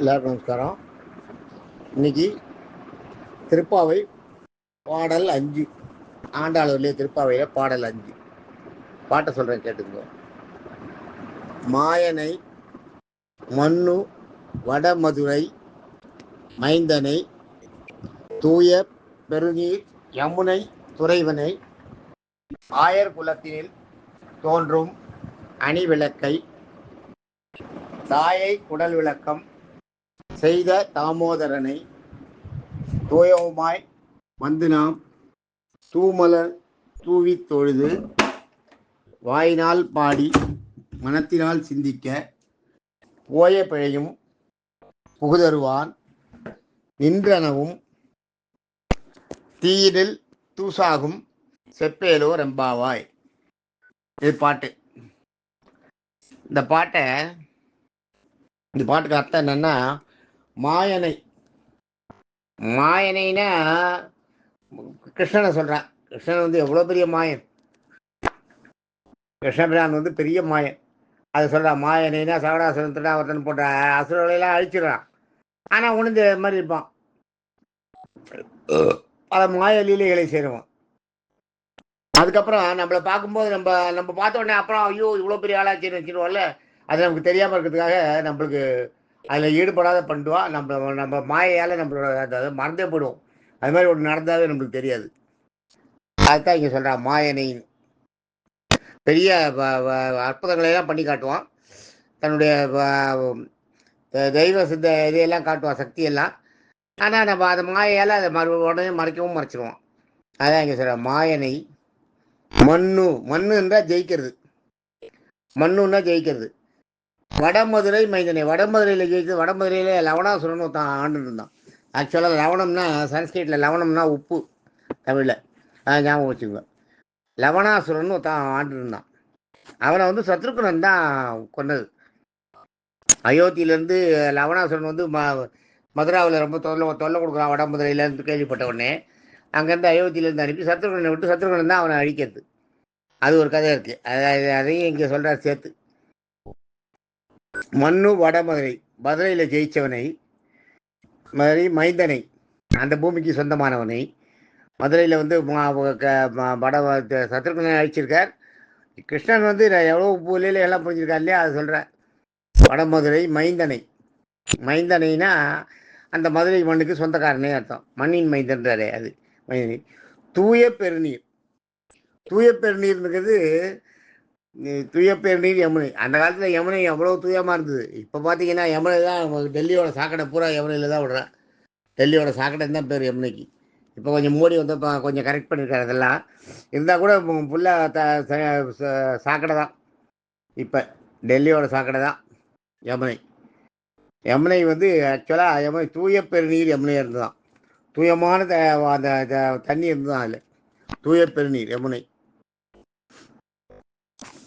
எல்லாருக்கும் நமஸ்காரம். இன்னைக்கு திருப்பாவை பாடல் 5, ஆண்டாளூர்லேயே திருப்பாவையில் பாடல் 5 பாட்டை சொல்கிறேன், கேட்டுக்கோ. மாயனை மண்ணு வடமதுரை மைந்தனை தூய பெருநீர் யமுனை துறைவனை ஆயர் குலத்தினில் தோன்றும் அணிவிளக்கை தாயை குடல் விளக்கம் செய்த தாமோதரனை தூயவுமாய் வந்து நாம் தூமலர் தூவி தொழுது வாயினால் பாடி மனத்தினால் சிந்திக்க போய பிழையும் புகுதருவான் நின்றனவும் தீயினில் தூசாகும் செப்பேலோ ரெம்பாவாய். இது பாட்டு. இந்த பாட்டுக்கு அர்த்தம் என்னன்னா, மாயனைனா கிருஷ்ணனை சொல்றான். கிருஷ்ணன் வந்து எவ்வளோ பெரிய மாயன். கிருஷ்ணபிரான் வந்து பெரிய மாயன். அதை சொல்கிறான். மாயனைனா சகடாசுரத்துல ஒருத்தன் போட்ட அசுரர்களெல்லாம் அழிச்சிடறான். ஆனால் உணர்ந்த மாதிரி இருப்பான். பல மாய லீலைகளை செய்கிறவன். அதுக்கப்புறம் நம்மளை பார்க்கும்போது நம்ம பார்த்த உடனே அப்புறம் ஐயோ இவ்வளோ பெரிய ஆளாச்சின்னு வச்சுருவோம்ல, அது நமக்கு தெரியாமல் இருக்கிறதுக்காக நம்மளுக்கு அதில் ஈடுபடாத பண்ணுவான். நம்ம மாயையால் நம்மளோட அதை மறந்தே போயிடுவோம். அது மாதிரி ஒன்று நடந்தாவே நம்மளுக்கு தெரியாது. அதுதான் இங்கே சொல்கிறான். மாயனைன்னு பெரிய அற்புதங்களையெல்லாம் பண்ணி காட்டுவான். தன்னுடைய தெய்வ சித்த இதையெல்லாம் காட்டுவான், சக்தியெல்லாம். ஆனால் நம்ம அதை மாயையால் அதை உடனே மறைச்சிடுவான். அதான் இங்கே சொல்கிறான். மாயனை மண்ணு என்றால் ஜெயிக்கிறது. மண்ணுன்னா ஜெயிக்கிறது. வடமதுரை மைந்தனை, வடமதுரையில் ஜெயிச்சது. வடமதுரையில் லவணாசுரன் ஒருத்தன் ஆண்டு இருந்தான். ஆக்சுவலாக லவணம்னா சன்ஸ்கிரிட்டில் லவணம்னா உப்பு, தமிழில். அதை ஞாபகம் வச்சுக்கோங்க. லவணாசுரன் ஒருத்தன் ஆண்டு இருந்தான். அவனை வந்து சத்ருகுணன் தான் கொன்னது. அயோத்தியிலேருந்து லவணாசுரன் வந்து மதுராவில் ரொம்ப தொல்லை கொடுக்குறான் வடமதுரையிலேருந்து கேள்விப்பட்ட உடனே அங்கேருந்து அயோத்தியிலேருந்து அனுப்பி சத்ருகுணனை விட்டு சத்ருகுணன் தான் அவனை அழிக்கிறது. அது ஒரு கதை இருக்குது. அதையும் இங்கே சொல்கிறார் சேர்த்து. மண்ணு வடமதுரை, மதுரையில் ஜெயித்தவனை, மைந்தனை அந்த பூமிக்கு சொந்தமானவனை, மதுரையில் வந்து சத்ருகுணனை அழிச்சிருக்கார். கிருஷ்ணன் வந்து எவ்வளோ பூலையில் எல்லாம் புரிஞ்சிருக்கார் இல்லையா, அது சொல்கிறேன். வடமதுரை மைந்தனைனா அந்த மதுரை மண்ணுக்கு சொந்தக்காரனே அர்த்தம். மண்ணின் மைந்தன்றாரே அது மைந்தனை. தூய பெருநீர்ங்கிறது தூய பெருநீர் யமுனை. அந்த காலத்தில் யமுனை எவ்வளோ தூயமாக இருந்தது. இப்போ பார்த்தீங்கன்னா யமுனை தான் டெல்லியோட சாக்கடை பூரா யமுனையில் தான் விடுறேன். டெல்லியோட சாக்கடை தான் பேர் யமுனைக்கு. இப்போ கொஞ்சம் மோடி வந்து கொஞ்சம் கரெக்ட் பண்ணியிருக்காரு. அதெல்லாம் இருந்தால் கூட ஃபுல்லாக சாக்கடை தான். இப்போ டெல்லியோட சாக்கடை தான் யமுனை வந்து ஆக்சுவலாக யமுனை தூய பெருநீர் யமுனையாக இருந்து தான். தூயமான அந்த தண்ணி இருந்து தான் அதில் தூய பெருநீர் யமுனை.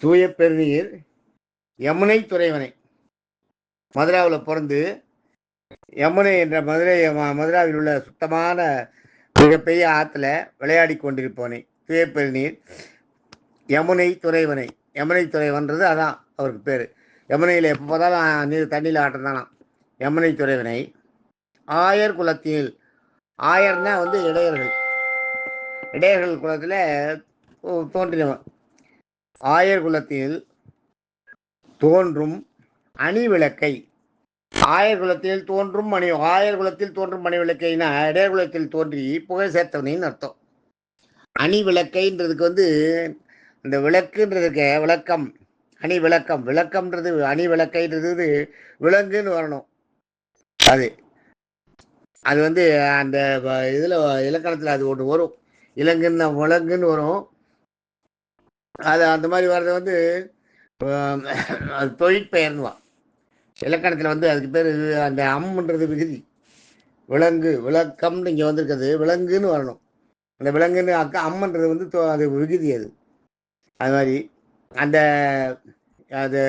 தூய பெருநீர் யமுனை துறைவனை. மதுராவில் பிறந்து யமுனை என்ற மதுராவில் உள்ள சுத்தமான மிகப்பெரிய ஆற்றுல விளையாடி கொண்டிருப்பவனை தூய பெருநீர் யமுனை துறைவனை. யமுனை துறைவன்றது அதான் அவருக்கு பேர். யமுனையில் எப்போ பார்த்தாலும் தண்ணியில் ஆட்டுறதானாம். யமுனை துறைவனை ஆயர் குலத்தில், ஆயர்னா வந்து இடையர்கள் குலத்தில் தோன்றினவன். ஆயர் குலத்தில் தோன்றும் அணிவிளக்கை. ஆயர் குலத்தில் தோன்றும் மணி விளக்கைனா இடையர் குலத்தில் தோன்றி புகழ் சேர்த்தவனின்னு அர்த்தம். அணி விளக்கைன்றதுக்கு வந்து இந்த விளக்குன்றதுக்கு விளக்கம், அணி விளக்கம்ன்றது அணி விளக்கைன்றது விலங்குன்னு வரணும். அது வந்து அந்த இதில் இலக்கணத்தில் அது ஒன்று வரும். விலங்குன்னு வரும். அது அந்த மாதிரி வர்றது வந்து அது தொழிற்பெயர்னுவான். இலக்கணத்தில் வந்து அதுக்கு பேர் அந்த அம்ன்றது விகுதி. விளக்கம்னு இங்கே வந்திருக்கிறது விலங்குன்னு வரணும். அந்த விலங்குன்னு அம்மன்றது வந்து அது விகுதி. அது மாதிரி அது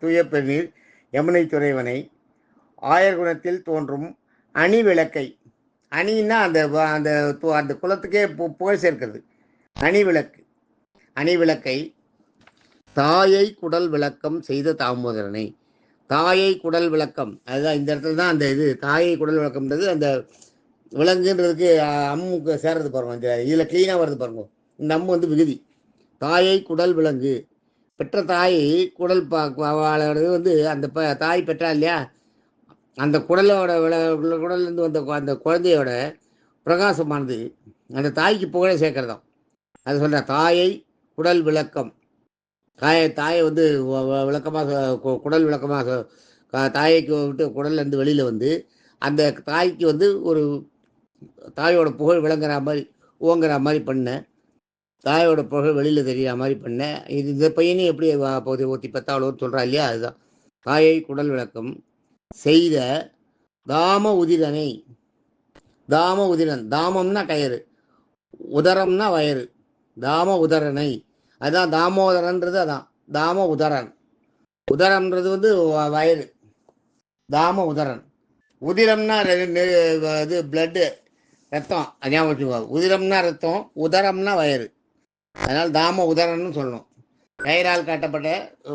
தூய பெருநீர் யமுனை துறைவனை ஆயர் குணத்தில் தோன்றும் அணி விளக்கை. அணின்னா அந்த குலத்துக்கே புகழ் சேர்க்கிறது. அணி விளக்கை தாயை குடல் விளக்கம் செய்த தாமோதரனை. தாயை குடல் விளக்கம், அதுதான் இந்த இடத்துல தான் அந்த இது தாயை குடல் விளக்கம்ன்றது அந்த விலங்குன்றதுக்கு அம்முக்கு சேர்றது பாருங்க, இந்த இதில் க்ளீனாக வருது பாருங்க. இந்த அம்மு வந்து விகுதி. தாயை குடல் விலங்கு, பெற்ற தாயை குடல் வந்து அந்த தாய் பெற்றா இல்லையா, அந்த குடலோட குடல்லேருந்து வந்த அந்த குழந்தையோட பிரகாசமானது அந்த தாய்க்கு புகழை சேர்க்கறதாம். அது சொல்ற தாயை குடல் விளக்கம். தாயை வந்து விளக்கமாக குடல் விளக்கமாக தாயைக்கு விட்டு குடல்லேருந்து வெளியில் வந்து அந்த தாய்க்கு வந்து ஒரு தாயோட புகழ் விளங்குற மாதிரி ஓங்குற மாதிரி பண்ணேன். தாயோட புகழ் வெளியில் தெரிகிற மாதிரி பண்ணேன். இது இந்த பையனையும் எப்படி ஒத்தி பத்தாவளோன்னு சொல்கிறா இல்லையா, அதுதான் தாயை குடல் விளக்கம் செய்த தாம உதிரனை. தாம உதிரன், தாமம்னா கயிறு, உதரம்னா வயறு. தாம உதரனை, அதுதான் தாமோதரன்றது, அதான் தாம உதரன். உதரம்ன்றது வந்து வயறு, தாம உதரன். உதிரம்னா இது பிளட்டு, ரத்தம். ஞாபகம் வச்சுக்கோ, உதிரம்னா ரத்தம், உதரம்னா வயறு. அதனால் தாம உதரன்னு சொல்லணும். கயிறால் காட்டப்பட்ட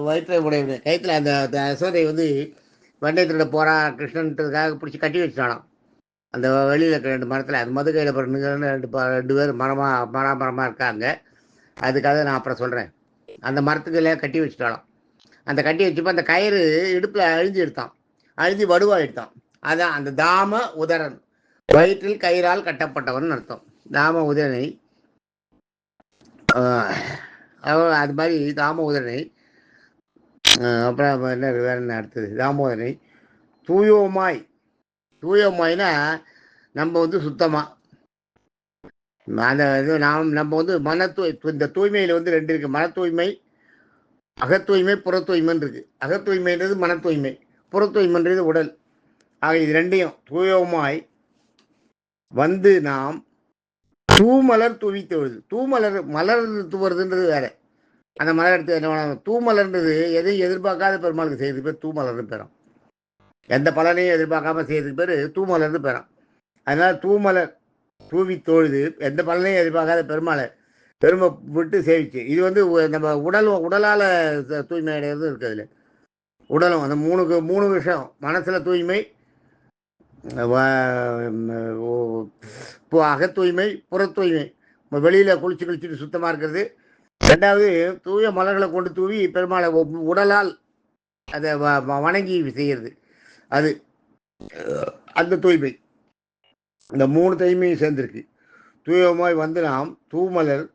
வயிற்றை உடைய கயிற்றுல அந்த யசோதை வந்து வண்டயத்திரோட போறா கிருஷ்ணன்றதுக்காக பிடிச்சி கட்டி வச்சுட்டானாம் அந்த வெளியில் இருக்க 2 மரத்தில். அது மது கையில் பிறந்துங்கன்னு 2 பேர் மரமாக இருக்காங்க. அதுக்காக நான் அப்புறம் சொல்கிறேன். அந்த மரத்துக்குள்ளே கட்டி வச்சுட்டாலும் அந்த கட்டி வச்சுப்போ அந்த கயிறு இடுப்பில் அழிஞ்சு எடுத்தான், அழிஞ்சு வடுவாக எடுத்தான். அதான் அந்த தாம உதரன், வயிற்றில் கயிறால் கட்டப்பட்டவன் அர்த்தம். தாம உதரனை அது மாதிரி தாம உதரனை. அப்புறம் என்ன வேற என்ன அடுத்தது, தாமோதரனை தூயோமாய். தூயோமாய்னா நம்ம வந்து சுத்தமாக அந்த இது நம்ம வந்து இந்த தூய்மையில் வந்து 2 இருக்குது. மன தூய்மை, அகத்தூய்மை, புற தூய்மைன்னு இருக்குது. அகத்தூய்மைன்றது மன தூய்மை, புற தூய்மைன்றது உடல். ஆக இது 2ஐயும் தூயோமாய் வந்து நாம் தூமலர் தூவித்தொழுது. தூமலர், மலர் தூவுறதுன்றது வேற. அந்த மலர் எடுத்து என்ன தூமலர்ன்றது எதையும் எதிர்பார்க்காத பெருமாளுக்கு செய்யறதுக்கு பேர் தூமலர்னு பேரும். எந்த பலனையும் எதிர்பார்க்காம செய்யறதுக்கு பேர் தூமலர்னு பேரும். அதனால தூமலர் தூவி தொழுது எந்த பலனையும் எதிர்பார்க்காத பெருமாளை பெருமை விட்டு சேவிச்சு. இது வந்து நம்ம உடலால் தூய்மை அடைகிறது இருக்குது. அதில் உடலும் அந்த 3 விஷயம், மனசில் தூய்மை, அகத்தூய்மை, புற தூய்மை. வெளியில் குளிச்சுட்டு சுத்தமாக இருக்கிறது. 2வது தூய மலர்களை கொண்டு தூவி பெருமாளை உடலால் அதை வணங்கி செய்கிறது. அது அந்த தூய்மை. இந்த 3 தூய்மையும் சேர்ந்திருக்கு. தூயமாய் வந்து நாம் தூமலர்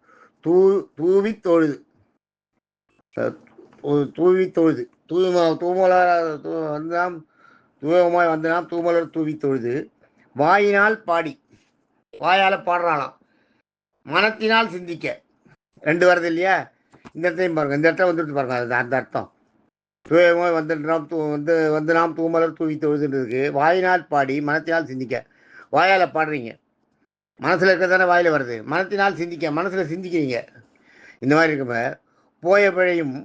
தூவி தொழுது, தூவி தொழுது தூமலர் வந்து நாம் தூயமாய் வந்து நாம் தூமலர் தூவி தொழுது வாயினால் பாடி, வாயால் பாடுறாளாம், மனத்தினால் சிந்திக்க. 2 வருது இல்லையா, இந்த இடத்தையும் பாருங்க, இந்த இடத்துல வந்துட்டு பாருங்க. அது அந்த அர்த்தம். தூயமாய் வந்து நாம் தூமலர் தூவி தொழுதுன்றதுக்கு வாயினால் பாடி மனத்தினால் சிந்திக்க. வாயால் பாடுறீங்க, மனசில் இருக்க தானே வாயில் வருது. மனத்தினால் சிந்திக்க, மனசில் சிந்திக்கிறீங்க. இந்த மாதிரி இருக்கும்ப போய பிழையும்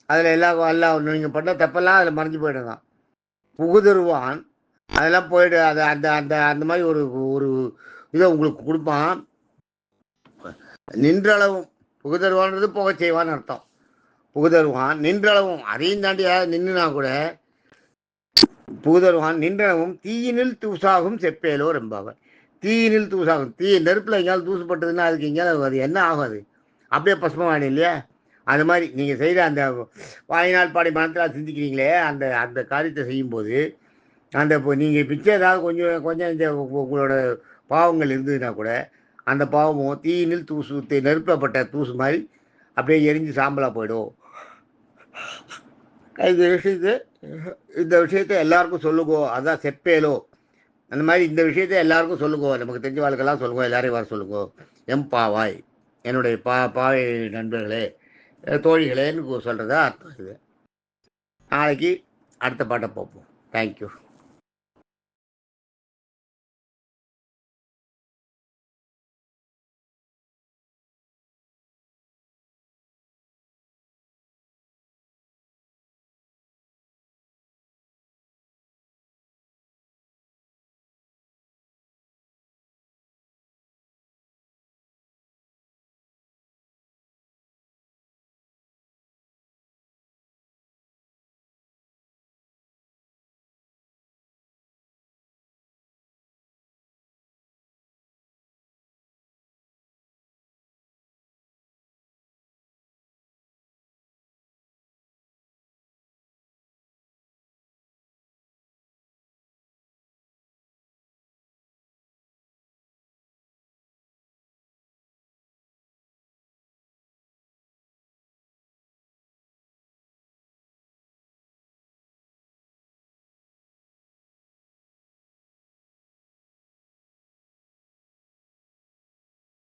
அதில் எல்லாம் நீங்கள் பண்ண தப்பெல்லாம் அதில் மறைஞ்சு போய்டுதான். புகுதருவான் அதெல்லாம் போயிடு. அது அந்த அந்த அந்த மாதிரி ஒரு இதை உங்களுக்கு கொடுப்பான். நின்றளவும், புகுதருவான்றது போக செய்வான்னு அர்த்தம். புகுதருவான் நின்றளவும், அதையும் தாண்டி நின்றுனா கூட புகுதருவான் நின்றளவும் தீயினில் தூசாகும் செப்பேலோ ரெம்பாவன். தீயினில் தூசாகும், நெருப்பில் எங்கேயாவது தூசுப்பட்டதுன்னா அதுக்கு எங்கேயாவது அது என்ன ஆகும், அது அப்படியே பசுமமாயிடும் இல்லையா. அது மாதிரி நீங்கள் செய்கிற அந்த வாயினால் பாடி மனத்தில் சிந்திக்கிறீங்களே, அந்த அந்த காரியத்தை செய்யும்போது அந்த நீங்கள் பிச்சை ஏதாவது கொஞ்சம் இந்த உங்களோட பாவங்கள் இருந்ததுன்னா கூட அந்த பாவமும் தீயினில் நெருப்பப்பட்ட தூசு மாதிரி அப்படியே எரிஞ்சு சாம்பலாக போயிடும். இந்த விஷயத்தை எல்லாருக்கும் சொல்லுங்கோ, அதான் செப்பேலோ. அந்த மாதிரி இந்த விஷயத்தை எல்லாருக்கும் சொல்லுங்கோ, நமக்கு தெரிஞ்ச வாழ்க்கெல்லாம் சொல்லுங்கோ, எல்லாரையும் வர சொல்லுங்கோ. பாவாய், என்னுடைய பாவை நண்பர்களே, தோழிகளேன்னு சொல்கிறதா அர்த்தம். இது நாளைக்கு அடுத்த பாட்டை பார்ப்போம். தேங்க்யூ.